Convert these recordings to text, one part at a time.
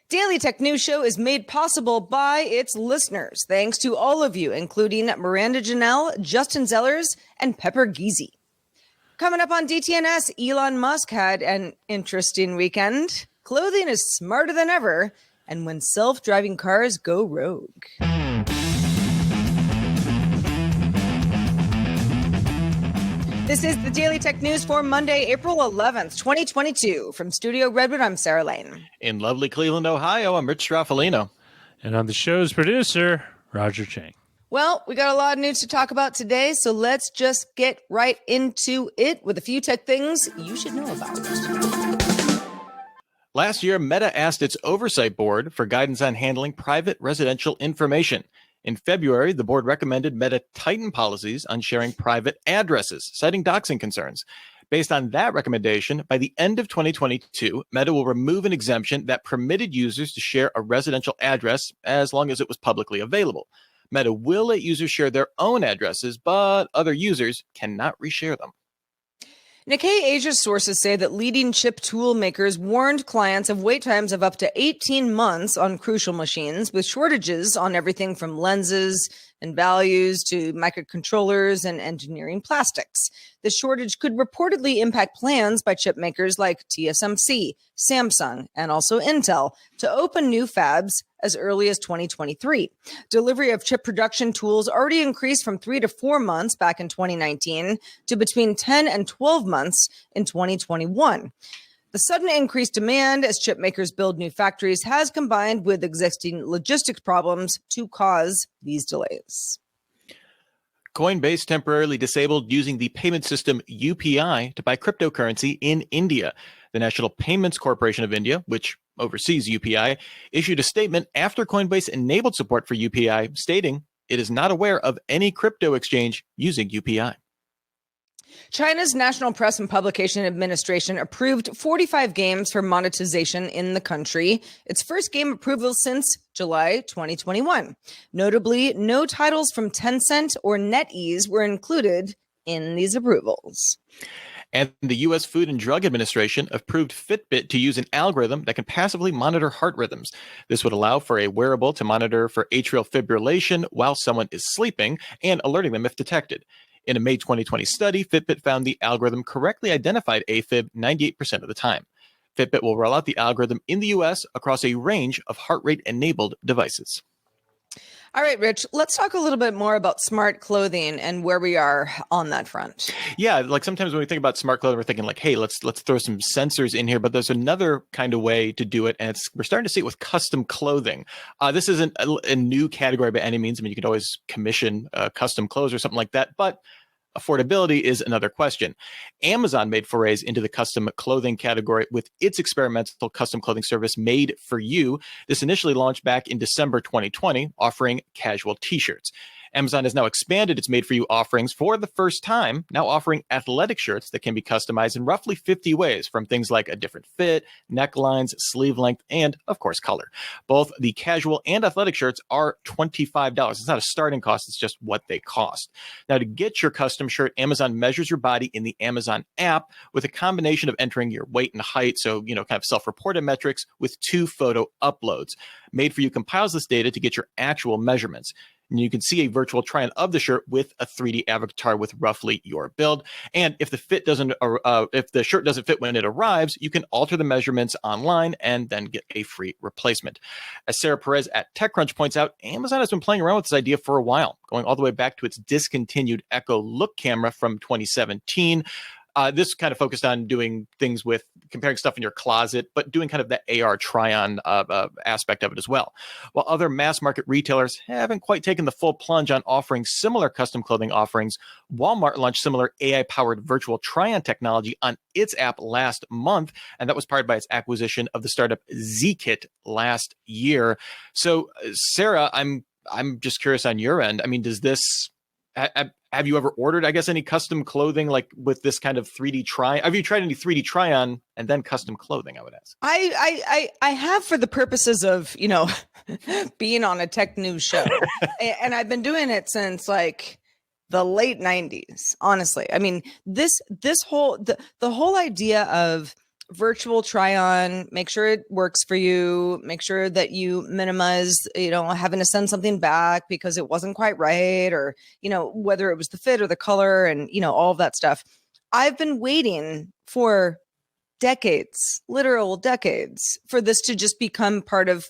Daily Tech News Show is made possible by its listeners. Thanks to all of you, including Miranda Janelle, Justin Zellers, and Pepper Geezy. Coming up on DTNS, Elon Musk had an interesting weekend. Clothing is smarter than ever, and when self-driving cars go rogue. This is the Daily Tech News for Monday, April 11th, 2022. From Studio Redwood, I'm Sarah Lane. In lovely Cleveland, Ohio, I'm Rich Straffolino. And I'm the show's producer, Roger Chang. Well, we got a lot of news to talk about today, so let's just get right into it with a few tech things you should know about. Last year, Meta asked its oversight board for guidance on handling private residential information. In February, the board recommended Meta tighten policies on sharing private addresses, citing doxing concerns. Based on that recommendation, by the end of 2022, Meta will remove an exemption that permitted users to share a residential address as long as it was publicly available. Meta will let users share their own addresses, but other users cannot reshare them. Nikkei Asia's sources say that leading chip tool makers warned clients of wait times of up to 18 months on crucial machines, with shortages on everything from lenses and values to microcontrollers and engineering plastics. The shortage could reportedly impact plans by chip makers like TSMC, Samsung, and also Intel to open new fabs as early as 2023. Delivery of chip production tools already increased from 3 to 4 months back in 2019 to between 10 and 12 months in 2021. The sudden increased demand as chip makers build new factories has combined with existing logistics problems to cause these delays. Coinbase temporarily disabled using the payment system UPI to buy cryptocurrency in India. The National Payments Corporation of India, which oversees UPI, issued a statement after Coinbase enabled support for UPI, stating it is not aware of any crypto exchange using UPI. China's National Press and Publication Administration approved 45 games for monetization in the country, its first game approval since July 2021. Notably, no titles from Tencent or NetEase were included in these approvals. And the U.S. Food and Drug Administration approved Fitbit to use an algorithm that can passively monitor heart rhythms. This would allow for a wearable to monitor for atrial fibrillation while someone is sleeping and alerting them if detected. In a May 2020 study, Fitbit found the algorithm correctly identified AFib 98% of the time. Fitbit will roll out the algorithm in the U.S. across a range of heart rate-enabled devices. All right, Rich, let's talk a little bit more about smart clothing and where we are on that front. Yeah, like sometimes when we think about smart clothing, we're thinking like, hey, let's throw some sensors in here. But there's another kind of way to do it. And we're starting to see it with custom clothing. This isn't a new category by any means. I mean, you could always commission custom clothes or something like that. But affordability is another question. Amazon made forays into the custom clothing category with its experimental custom clothing service Made for You. This initially launched back in December 2020, offering casual t-shirts. Amazon has now expanded its Made for You offerings for the first time, now offering athletic shirts that can be customized in roughly 50 ways, from things like a different fit, necklines, sleeve length, and, of course, color. Both the casual and athletic shirts are $25. It's not a starting cost, it's just what they cost. Now, to get your custom shirt, Amazon measures your body in the Amazon app with a combination of entering your weight and height, so, kind of self-reported metrics, with 2 photo uploads. Made for You compiles this data to get your actual measurements. And you can see a virtual try-on of the shirt with a 3D avatar with roughly your build. And if the shirt doesn't fit when it arrives, you can alter the measurements online and then get a free replacement. As Sarah Perez at TechCrunch points out, Amazon has been playing around with this idea for a while, going all the way back to its discontinued Echo Look camera from 2017. This kind of focused on doing things with comparing stuff in your closet, but doing kind of the AR try-on aspect of it as well. While other mass market retailers haven't quite taken the full plunge on offering similar custom clothing offerings, Walmart launched similar AI-powered virtual try-on technology on its app last month, and that was powered by its acquisition of the startup Zkit last year. So, Sarah, I'm just curious on your end. I mean, does this have you ever ordered, I guess, any custom clothing like with this kind of 3D try? Have you tried any 3D try on and then custom clothing, I would ask? I have, for the purposes of, being on a tech news show. And I've been doing it since like the late 90s, honestly. I mean, the whole idea of virtual try on, make sure it works for you, make sure that you minimize, having to send something back because it wasn't quite right, or, whether it was the fit or the color and, all of that stuff. I've been waiting for decades, literal decades, for this to just become part of,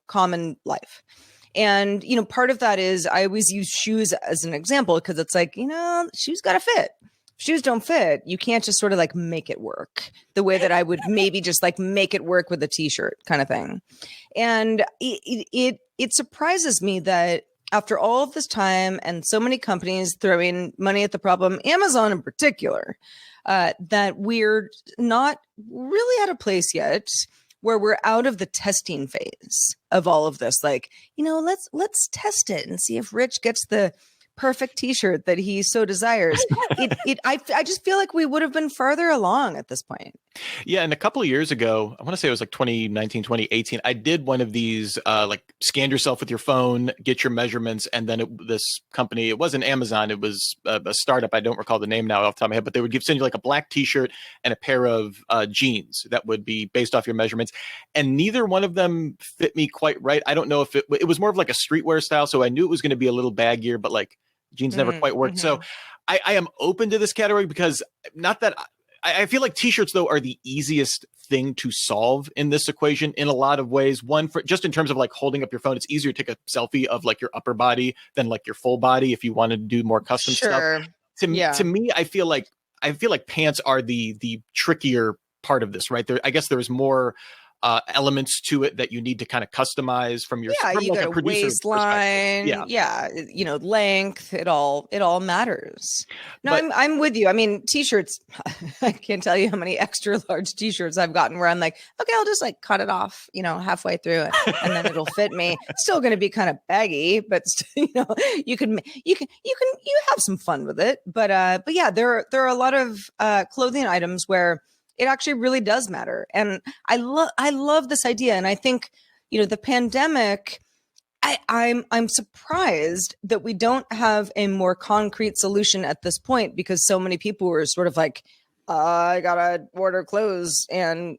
common life. And, part of that is I always use shoes as an example because it's like, shoes got to fit. Shoes don't fit. You can't just sort of like make it work the way that I would maybe just like make it work with a t-shirt kind of thing. And it surprises me that after all of this time and so many companies throwing money at the problem, Amazon in particular, that we're not really at a place yet where we're out of the testing phase of all of this. Like, let's test it and see if Rich gets the perfect t-shirt that he so desires. I just feel like we would have been farther along at this point. Yeah. And a couple of years ago, I want to say it was like 2019, 2018, I did one of these, like scan yourself with your phone, get your measurements. And then this company, it wasn't Amazon, it was a startup. I don't recall the name now off the top of my head, but they would send you like a black t-shirt and a pair of jeans that would be based off your measurements. And neither one of them fit me quite right. I don't know if it was more of like a streetwear style. So I knew it was going to be a little baggier, but like jeans never quite worked. So I am open to this category because not that I feel like t-shirts though are the easiest thing to solve in this equation in a lot of ways. One, for just in terms of like holding up your phone, it's easier to take a selfie of like your upper body than like your full body if you wanted to do more custom stuff. To me, I feel like pants are the trickier part of this, right? I guess there's more elements to it that you need to kind of customize from your you like got a waistline, length. It all matters. No, but I'm with you. I mean, t-shirts. I can't tell you how many extra large t-shirts I've gotten where I'm like, okay, I'll just like cut it off, halfway through it, and then it'll fit me. It's still going to be kind of baggy, but you can have some fun with it. But yeah, there are a lot of clothing items where it actually really does matter. And I love this idea. And I think, the pandemic, I'm surprised that we don't have a more concrete solution at this point, because so many people were sort of like, I gotta order clothes and,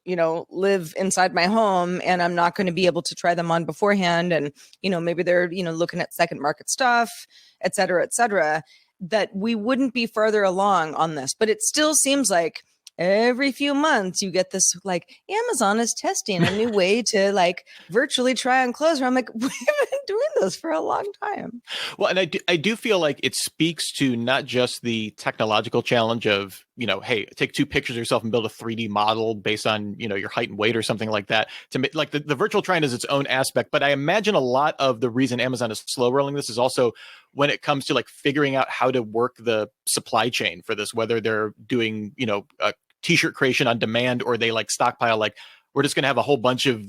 live inside my home, and I'm not going to be able to try them on beforehand. And, maybe they're, looking at second market stuff, et cetera, that we wouldn't be further along on this. But it still seems like every few months you get this like Amazon is testing a new way to like virtually try on clothes. Where I'm like, we've been doing this for a long time. Well, and I do feel like it speaks to not just the technological challenge of, hey, take 2 pictures of yourself and build a 3D model based on, your height and weight or something like that. To make like the virtual try-on is its own aspect. But I imagine a lot of the reason Amazon is slow rolling this is also when it comes to like figuring out how to work the supply chain for this, whether they're doing, t-shirt creation on demand, or they like stockpile, like we're just going to have a whole bunch of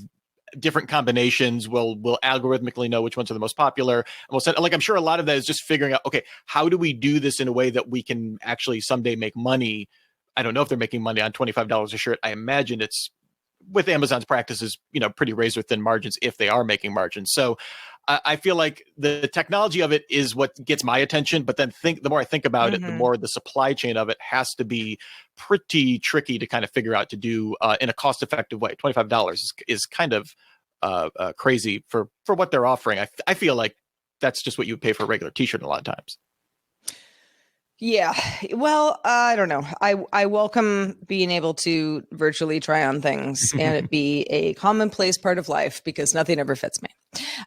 different combinations. We'll algorithmically know which ones are the most popular. And we'll send, like, I'm sure a lot of that is just figuring out, okay, how do we do this in a way that we can actually someday make money? I don't know if they're making money on $25 a shirt. I imagine it's, with Amazon's practices, pretty razor thin margins if they are making margins. So I feel like the technology of it is what gets my attention, but then the more I think about it, the more the supply chain of it has to be pretty tricky to kind of figure out to do in a cost effective way. $25 is kind of crazy for what they're offering. I feel like that's just what you would pay for a regular t-shirt a lot of times. Yeah. Well, I don't know. I welcome being able to virtually try on things and it be a commonplace part of life, because nothing ever fits me.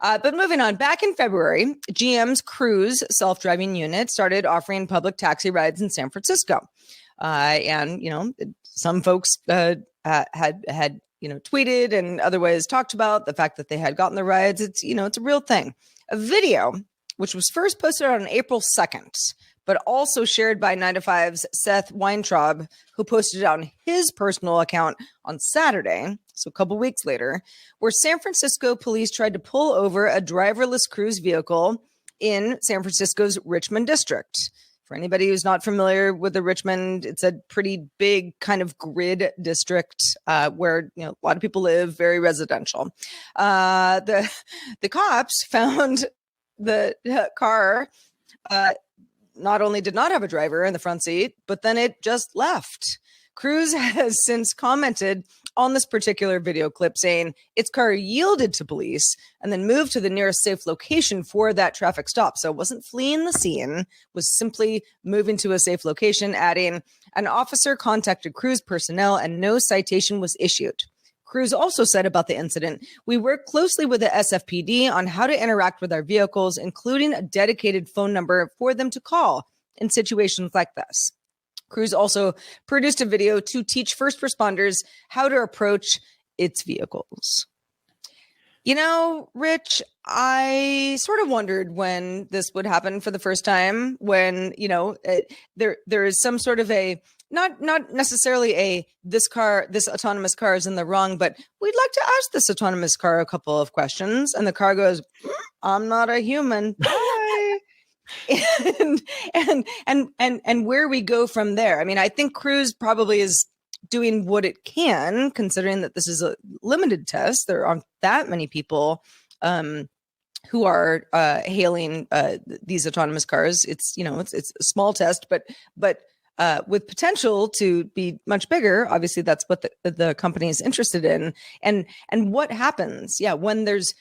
But moving on, back in February, GM's Cruise self-driving unit started offering public taxi rides in San Francisco. And, some folks had tweeted and otherwise talked about the fact that they had gotten the rides. It's, it's a real thing. A video, which was first posted on April 2nd, but also shared by 9 to 5's Seth Weintraub, who posted it on his personal account on Saturday, so a couple weeks later, where San Francisco police tried to pull over a driverless Cruise vehicle in San Francisco's Richmond district. For anybody who's not familiar with the Richmond, it's a pretty big kind of grid district where a lot of people live, very residential. The cops found the car not only did not have a driver in the front seat, but then it just left. Cruise has since commented on this particular video clip saying its car yielded to police and then moved to the nearest safe location for that traffic stop. So it wasn't fleeing the scene, was simply moving to a safe location, adding, an officer contacted Cruise personnel and no citation was issued. Cruise also said about the incident, we work closely with the SFPD on how to interact with our vehicles, including a dedicated phone number for them to call in situations like this. Cruise also produced a video to teach first responders how to approach its vehicles. You know, Rich, I sort of wondered when this would happen for the first time, when, you know, there is some sort of a, not necessarily a, this autonomous car is in the wrong, but we'd like to ask this autonomous car a couple of questions. And the car goes, I'm not a human. Bye. and where we go from there. I mean, I think Cruise probably is doing what it can, considering that this is a limited test. There aren't that many people who are hailing these autonomous cars. It's, you know, it's a small test, but with potential to be much bigger. Obviously, that's what the company is interested in. And what happens? Yeah, when there's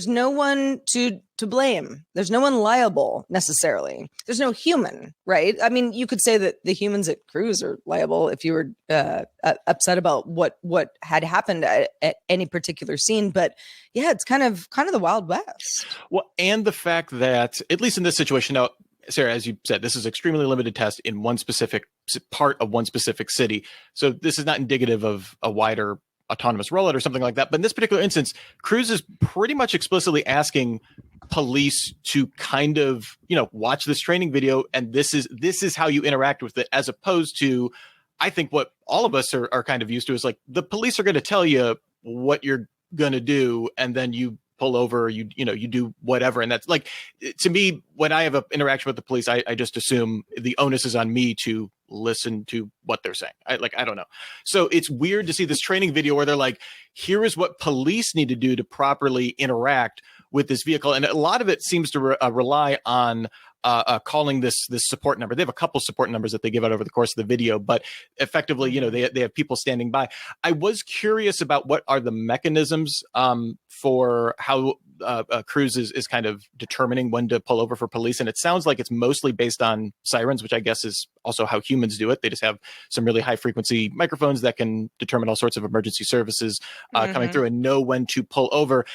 no one to blame. There's no one liable necessarily. There's no human, right? I mean, you could say that the humans at Cruise are liable if you were upset about what had happened at any particular scene. But yeah, it's kind of the Wild West. Well, and the fact that, at least in this situation, now, Sarah, as you said, this is extremely limited test in one specific part of one specific city. So this is not indicative of a wider autonomous rollout or something like that. But in this particular instance, Cruise is pretty much explicitly asking police to kind of, you know, watch this training video, and this is how you interact with it, as opposed to, I think what all of us are kind of used to is like, the police are going to tell you what you're going to do, and then you pull over, you do whatever. And that's like, to me, when I have an interaction with the police, I just assume the onus is on me to listen to what they're saying. I don't know. So it's weird to see this training video where they're like, here is what police need to do to properly interact with this vehicle. And a lot of it seems to rely on calling this support number. They have a couple support numbers that they give out over the course of the video, but effectively, you know, they have people standing by. I was curious about what are the mechanisms for how Cruise is kind of determining when to pull over for police. And it sounds like it's mostly based on sirens, which I guess is also how humans do it. They just have some really high frequency microphones that can determine all sorts of emergency services coming through and know when to pull over.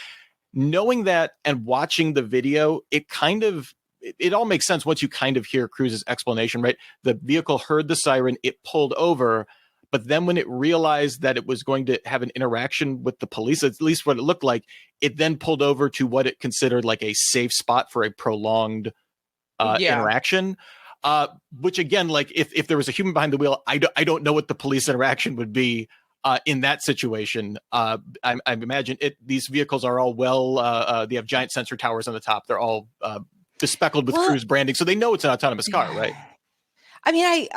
Knowing that and watching the video, it all makes sense once you kind of hear Cruise's explanation, right? The vehicle heard the siren, it pulled over, but then when it realized that it was going to have an interaction with the police, at least what it looked like, it then pulled over to what it considered like a safe spot for a prolonged interaction. Which again, like if there was a human behind the wheel, I don't know what the police interaction would be in that situation. I imagine these vehicles are all they have giant sensor towers on the top. They're all bespeckled with Cruise branding, so they know it's an autonomous car, right? I mean,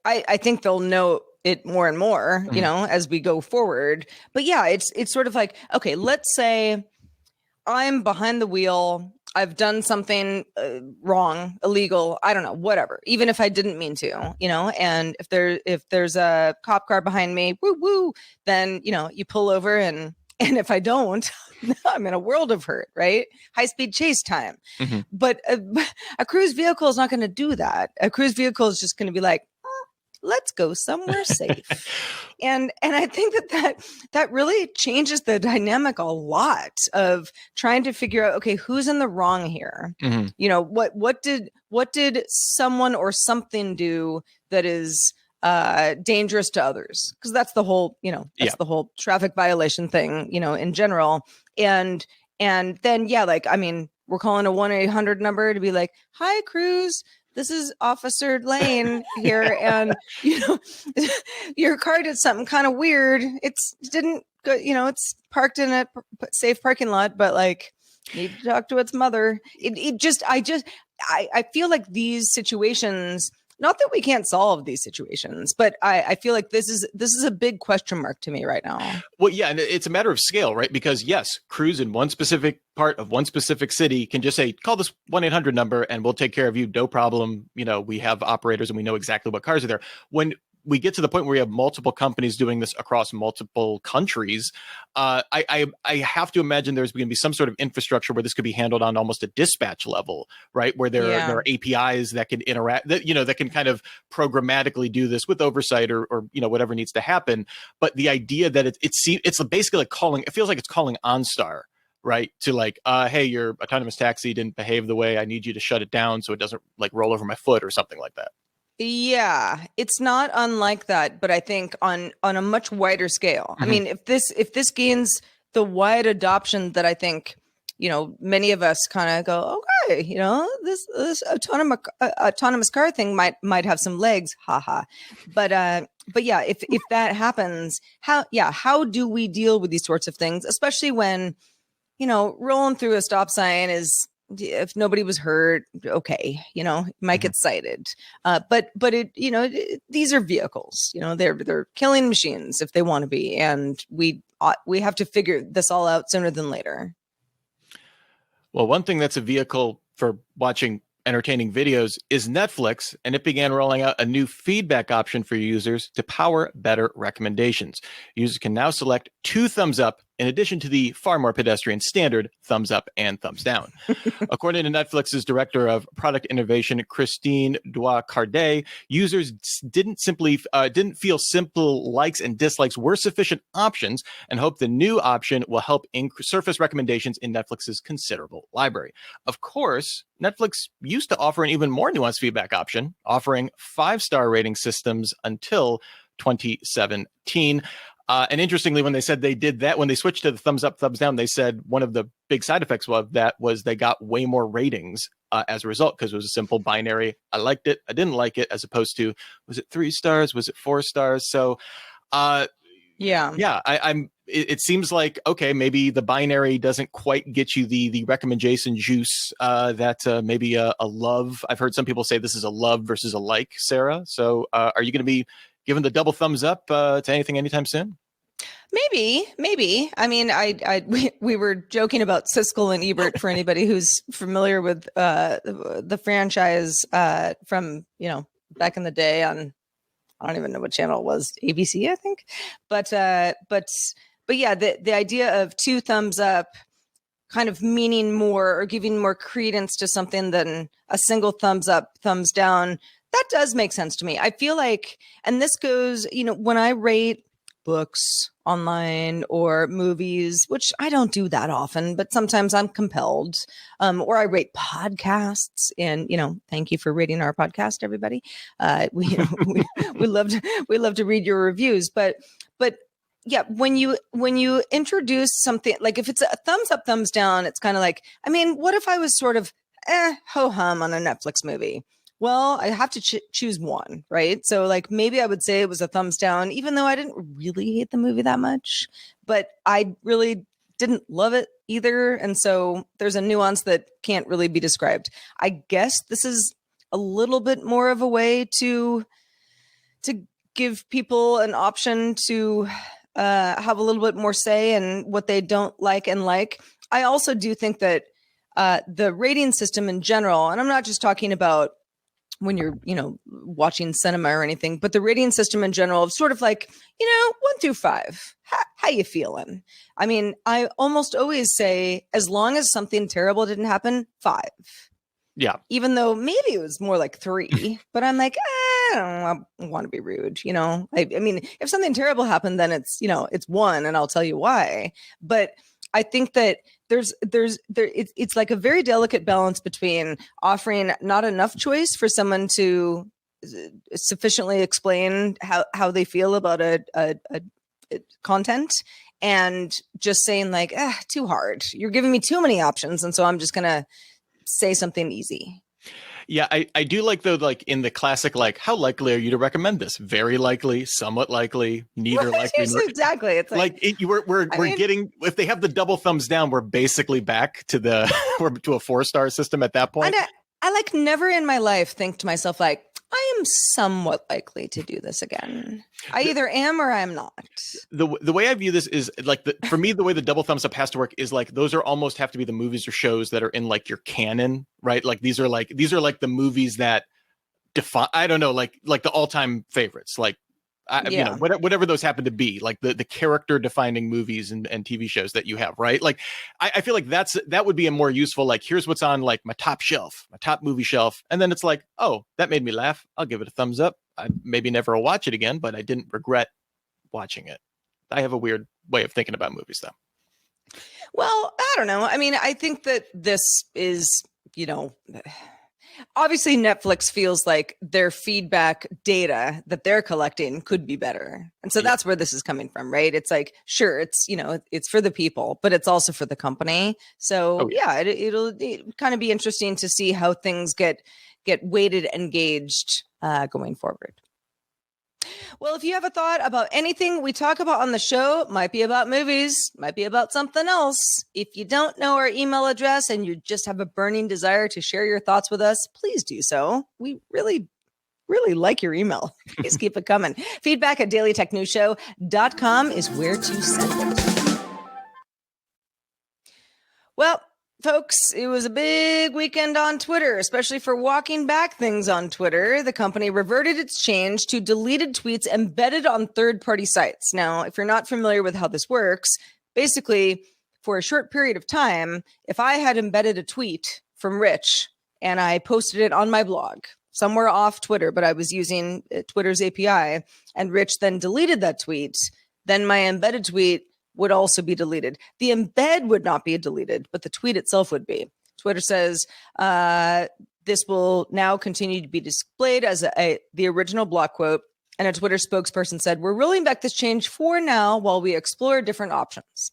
I think they'll know it more and more, you know, as we go forward. But yeah, it's sort of like, okay, let's say I'm behind the wheel. I've done something wrong, illegal, I don't know, whatever, even if I didn't mean to, you know, and if there's a cop car behind me, woo, then, you know, you pull over and if I don't, I'm in a world of hurt, right? High speed chase time. But a Cruise vehicle is not going to do that. A Cruise vehicle is just going to be like, let's go somewhere safe. And I think that really changes the dynamic a lot of trying to figure out, okay, who's in the wrong here? You know, what did someone or something do that is dangerous to others? Because that's the whole, you know, the whole traffic violation thing, you know, in general. And then, yeah, like, I mean, we're calling a 1-800 number to be like, hi, Cruise, this is Officer Lane here. And, you know, your car did something kind of weird. Didn't go, you know, it's parked in a safe parking lot, but like, need to talk to its mother. I feel like these situations, not that we can't solve these situations, but I feel like this is a big question mark to me right now. Well, yeah, and it's a matter of scale, right? Because yes, Cruise in one specific part of one specific city can just say, call this 1-800 number and we'll take care of you. No problem. You know, we have operators and we know exactly what cars are there. When we get to the point where we have multiple companies doing this across multiple countries, I have to imagine there's going to be some sort of infrastructure where this could be handled on almost a dispatch level, right? Where there are APIs that can interact, that can kind of programmatically do this with oversight or whatever needs to happen. But the idea that it's basically like calling, it feels like it's calling OnStar, right? To like, hey, your autonomous taxi didn't behave the way I need you to shut it down so it doesn't like roll over my foot or something like that. Yeah, it's not unlike that, but I think on a much wider scale. I mean, if this gains the wide adoption that I think, many of us kind of go, okay, this autonomous car thing might have some legs, haha. But yeah, if that happens, how do we deal with these sorts of things, especially when rolling through a stop sign is, if nobody was hurt, okay, might get cited. But these are vehicles, they're killing machines if they want to be. And we have to figure this all out sooner than later. Well, one thing that's a vehicle for watching entertaining videos is Netflix, and it began rolling out a new feedback option for users to power better recommendations. Users can now select 2 thumbs up in addition to the far more pedestrian standard thumbs up and thumbs down. According to Netflix's director of product innovation, Christine Dois-Cardet, users didn't feel simple likes and dislikes were sufficient options and hope the new option will help surface recommendations in Netflix's considerable library. Of course, Netflix used to offer an even more nuanced feedback option, offering 5-star rating systems until 2017. And interestingly, when they said they did that, when they switched to the thumbs up, thumbs down, they said one of the big side effects of that was they got way more ratings as a result, because it was a simple binary. I liked it, I didn't like it, as opposed to, was it 3 stars? Was it 4 stars? So, it seems like, okay, maybe the binary doesn't quite get you the recommendation juice that maybe a love. I've heard some people say this is a love versus a like, Sarah. So are you going to be giving the double thumbs up to anything anytime soon? Maybe. I mean, we were joking about Siskel and Ebert for anybody who's familiar with the franchise from back in the day on, I don't even know what channel it was, ABC, I think. But yeah, the idea of 2 thumbs up kind of meaning more or giving more credence to something than a single thumbs up, thumbs down, that does make sense to me. I feel like, and this goes, when I rate books online or movies, which I don't do that often, but sometimes I'm compelled, or I rate podcasts, and thank you for rating our podcast, everybody. We love to read your reviews, but yeah, when you introduce something, like if it's a thumbs up, thumbs down, it's kind of like, I mean, what if I was sort of ho hum on a Netflix movie? Well, I have to choose one, right? So like maybe I would say it was a thumbs down, even though I didn't really hate the movie that much, but I really didn't love it either. And so there's a nuance that can't really be described. I guess this is a little bit more of a way to give people an option to have a little bit more say in what they don't like and like. I also do think that the rating system in general, and I'm not just talking about when you're, watching cinema or anything, but the rating system in general is sort of like, 1 through 5, how you feeling? I mean, I almost always say, as long as something terrible didn't happen, 5. Yeah. Even though maybe it was more like 3, but I'm like, I don't want to be rude. I mean, if something terrible happened, then it's 1, and I'll tell you why. But I think that it's like a very delicate balance between offering not enough choice for someone to sufficiently explain how they feel about a content, and just saying like, too hard. You're giving me too many options, and so I'm just gonna say something easy. Yeah, I do like, though, like in the classic, like, how likely are you to recommend this? Very likely, somewhat likely, neither likely. Exactly. It's we're getting, if they have the double thumbs down, we're basically back to we're to a 4-star system at that point. And I like never in my life think to myself like, I am somewhat likely to do this again. I either am or I'm not. The way I view this is like, for me, the way the double thumbs up has to work is like, those are almost have to be the movies or shows that are in like your canon, right? Like these are like the movies that define, I don't know, like the all-time favorites, like Yeah. Whatever those happen to be, like the character defining movies and TV shows that you have, right? Like, I feel like that would be a more useful, like, here's what's on like my top shelf, my top movie shelf. And then it's like, oh, that made me laugh. I'll give it a thumbs up. I maybe never will watch it again, but I didn't regret watching it. I have a weird way of thinking about movies, though. Well, I don't know. I mean, I think that this is, obviously Netflix feels like their feedback data that they're collecting could be better. And so that's where this is coming from, right? It's like, sure, it's, it's for the people, but it's also for the company. So it'll kind of be interesting to see how things get weighted and gauged going forward. Well, if you have a thought about anything we talk about on the show, might be about movies, might be about something else. If you don't know our email address and you just have a burning desire to share your thoughts with us, please do so. We really like your email. Please keep it coming. Feedback at dailytechnewsshow.com is where to send it. Well, folks, it was a big weekend on Twitter, especially for walking back things on Twitter. The company reverted its change to deleted tweets embedded on third-party sites. Now, if you're not familiar with how this works, basically, for a short period of time, if I had embedded a tweet from Rich and I posted it on my blog, somewhere off Twitter, but I was using Twitter's API, and Rich then deleted that tweet, then my embedded tweet would also be deleted. The embed would not be deleted, but the tweet itself would be. Twitter says this will now continue to be displayed as the original block quote. And a Twitter spokesperson said, "We're rolling back this change for now while we explore different options."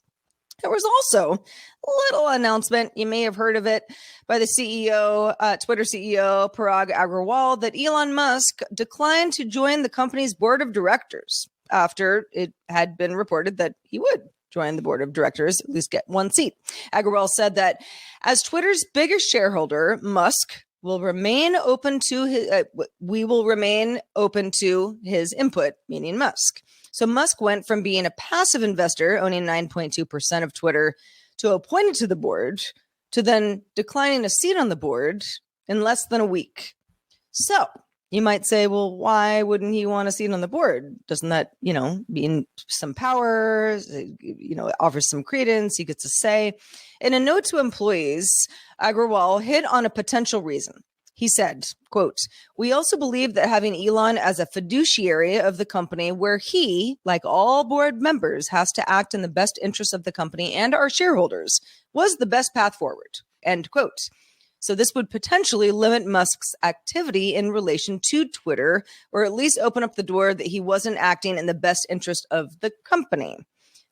There was also a little announcement, you may have heard of it, by the CEO, Twitter CEO, Parag Agrawal, that Elon Musk declined to join the company's board of directors after it had been reported that he would join the board of directors, at least get one seat. Agrawal said that as Twitter's biggest shareholder, Musk will remain open to his input, meaning Musk. So Musk went from being a passive investor, owning 9.2% of Twitter, to appointed to the board, to then declining a seat on the board in less than a week. So you might say, well, why wouldn't he want a seat on the board? Doesn't that, mean some power, offers some credence, he gets a say? In a note to employees, Agrawal hit on a potential reason. He said, quote, "We also believe that having Elon as a fiduciary of the company, where he, like all board members, has to act in the best interest of the company and our shareholders, was the best path forward," end quote. So this would potentially limit Musk's activity in relation to Twitter, or at least open up the door that he wasn't acting in the best interest of the company.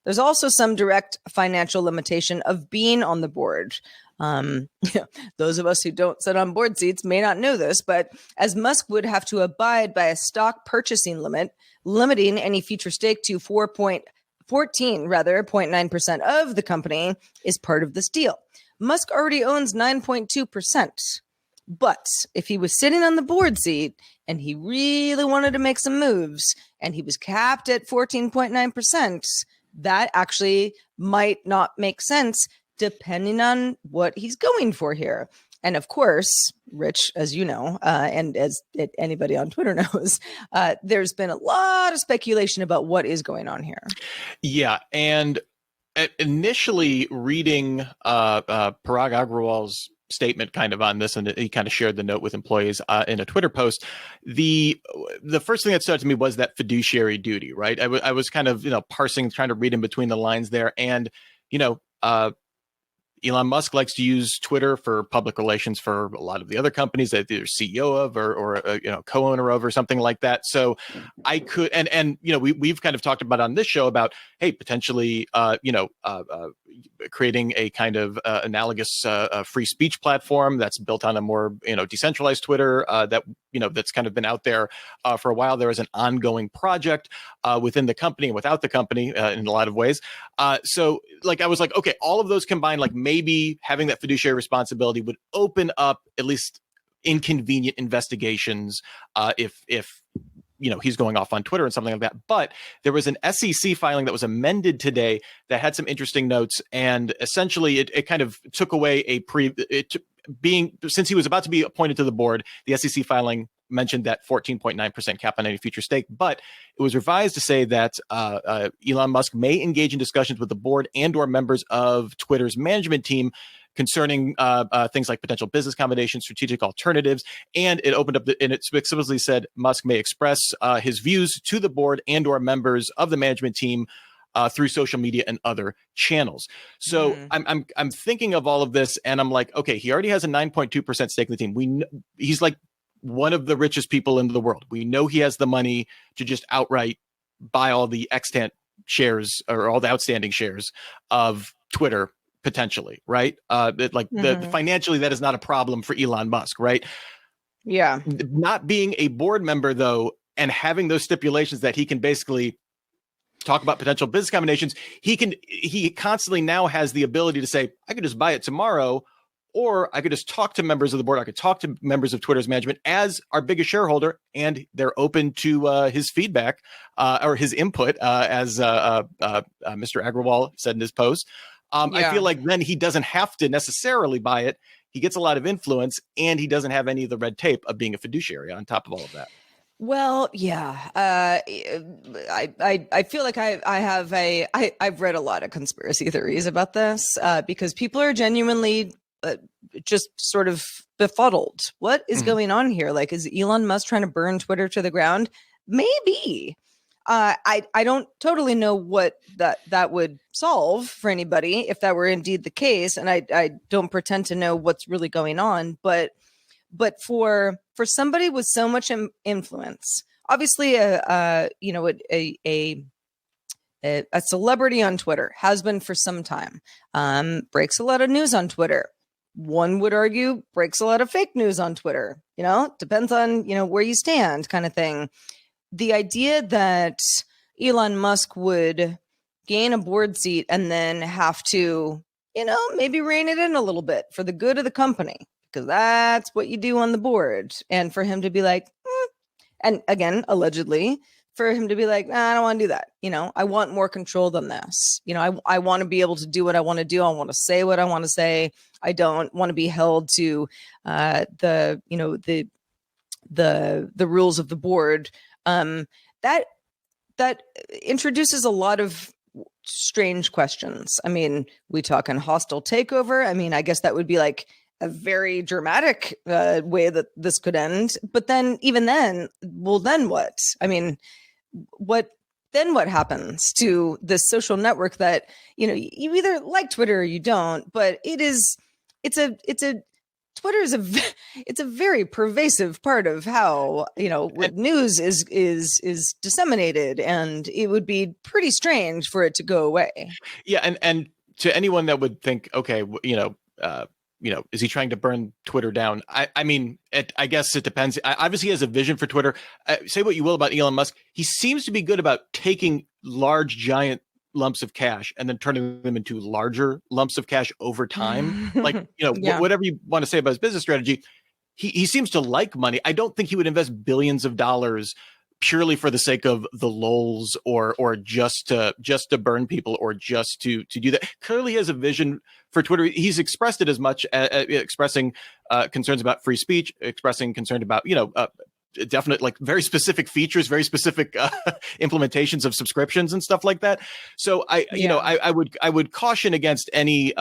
There's also some direct financial limitation of being on the board. Those of us who don't sit on board seats may not know this, but as Musk would have to abide by a stock purchasing limit, limiting any future stake to 0.9% of the company is part of this deal. Musk already owns 9.2%. But if he was sitting on the board seat and he really wanted to make some moves and he was capped at 14.9%, that actually might not make sense depending on what he's going for here. And of course, Rich, as you know, and as anybody on Twitter knows, there's been a lot of speculation about what is going on here. Yeah. And initially reading Parag Agrawal's statement kind of on this, and he kind of shared the note with employees in a Twitter post, the first thing that stood out to me was that fiduciary duty, right? I was kind of, parsing, trying to read in between the lines there. And, Elon Musk likes to use Twitter for public relations for a lot of the other companies that they're CEO of or co-owner of or something like that. So I could, and we've kind of talked about on this show about, hey, potentially, creating a kind of analogous free speech platform that's built on a more, decentralized Twitter that's kind of been out there for a while. There is an ongoing project within the company and without the company in a lot of ways. So I was like, okay, all of those combined, maybe having that fiduciary responsibility would open up at least inconvenient investigations if he's going off on Twitter and something like that. But there was an SEC filing that was amended today that had some interesting notes, and essentially it kind of took away since he was about to be appointed to the board, the SEC filing mentioned that 14.9% cap on any future stake, but it was revised to say that Elon Musk may engage in discussions with the board and or members of Twitter's management team concerning things like potential business combinations, strategic alternatives, and it opened up and it explicitly said Musk may express his views to the board and or members of the management team through social media and other channels. So I'm thinking of all of this, and I'm like, okay, he already has a 9.2% stake in the team. He's like one of the richest people in the world. We know he has the money to just outright buy all the extant shares or all the outstanding shares of Twitter potentially, right? Financially, that is not a problem for Elon Musk, right? Yeah. Not being a board member though, and having those stipulations that he can basically talk about potential business combinations, he constantly now has the ability to say, I could just buy it tomorrow, or I could just talk to members of the board. I could talk to members of Twitter's management as our biggest shareholder, and they're open to his feedback or his input, as Mr. Agrawal said in his post. I feel like then he doesn't have to necessarily buy it. He gets a lot of influence, and he doesn't have any of the red tape of being a fiduciary on top of all of that. Well, yeah. I feel like I've read a lot of conspiracy theories about this because people are genuinely just sort of befuddled. What is going on here? Like, is Elon Musk trying to burn Twitter to the ground? Maybe. I don't totally know what that would solve for anybody if that were indeed the case, and I don't pretend to know what's really going on, but for somebody with so much influence, obviously a celebrity on Twitter, has been for some time, breaks a lot of news on Twitter. One would argue breaks a lot of fake news on Twitter. Depends on where you stand, kind of thing. The idea that Elon Musk would gain a board seat and then have to, maybe rein it in a little bit for the good of the company, because that's what you do on the board. And for him to be like, and again, allegedly, for him to be like, nah, I don't want to do that. I want more control than this. I want to be able to do what I want to do. I want to say what I want to say. I don't want to be held to the rules of the board. That introduces a lot of strange questions. I mean, we talking hostile takeover. I mean, I guess that would be like a very dramatic way that this could end. But then, even then, well, then what? I mean, what happens to this social network that you either like Twitter or you don't? But it's a very pervasive part of how what news is disseminated, and it would be pretty strange for it to go away. Yeah, and to anyone that would think, okay, is he trying to burn Twitter down? I mean, I guess it depends. Obviously, he has a vision for Twitter. Say what you will about Elon Musk, he seems to be good about taking large, giant lumps of cash and then turning them into larger lumps of cash over time. Like, whatever you want to say about his business strategy, he seems to like money. I don't think he would invest billions of dollars purely for the sake of the lulz or just to burn people or just to do that. Clearly he has a vision for Twitter. He's expressed it as much expressing concerns about free speech, expressing concern about, definite, like very specific features, very specific implementations of subscriptions and stuff like that. So I would caution against any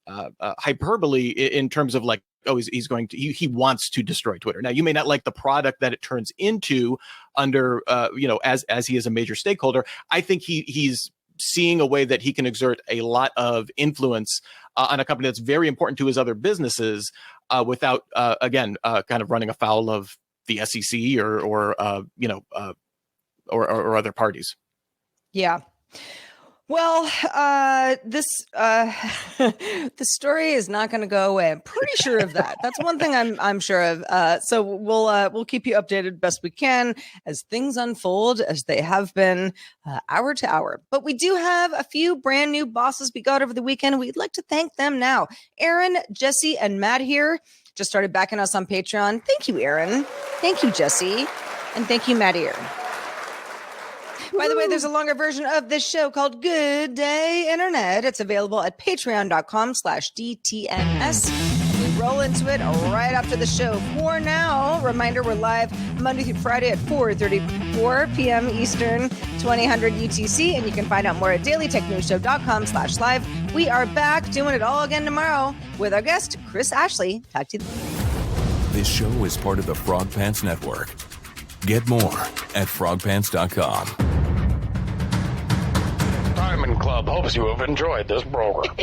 hyperbole in terms of like, he wants to destroy Twitter. Now, you may not like the product that it turns into under, as he is a major stakeholder. I think he's seeing a way that he can exert a lot of influence on a company that's very important to his other businesses without, kind of running afoul of the SEC or other parties. Yeah. Well, this story is not going to go away. I'm pretty sure of that. That's one thing I'm sure of. So we'll keep you updated best we can as things unfold, as they have been hour to hour. But we do have a few brand new bosses we got over the weekend. We'd like to thank them now. Aaron, Jesse, and Matt here just started backing us on Patreon. Thank you, Aaron. Thank you, Jesse, and thank you, Matt here. By the way, there's a longer version of this show called Good Day Internet. It's available at patreon.com/DTNS. roll into it right after the show. For now, reminder, we're live Monday through Friday at 4:34 p.m. Eastern, 2000 UTC, and you can find out more at dailytechnewsshow.com/live. We are back doing it all again tomorrow with our guest, Chris Ashley. Talk to you. This show is part of the Frog Pants Network. Get more at frogpants.com. Diamond Club hopes you have enjoyed this program.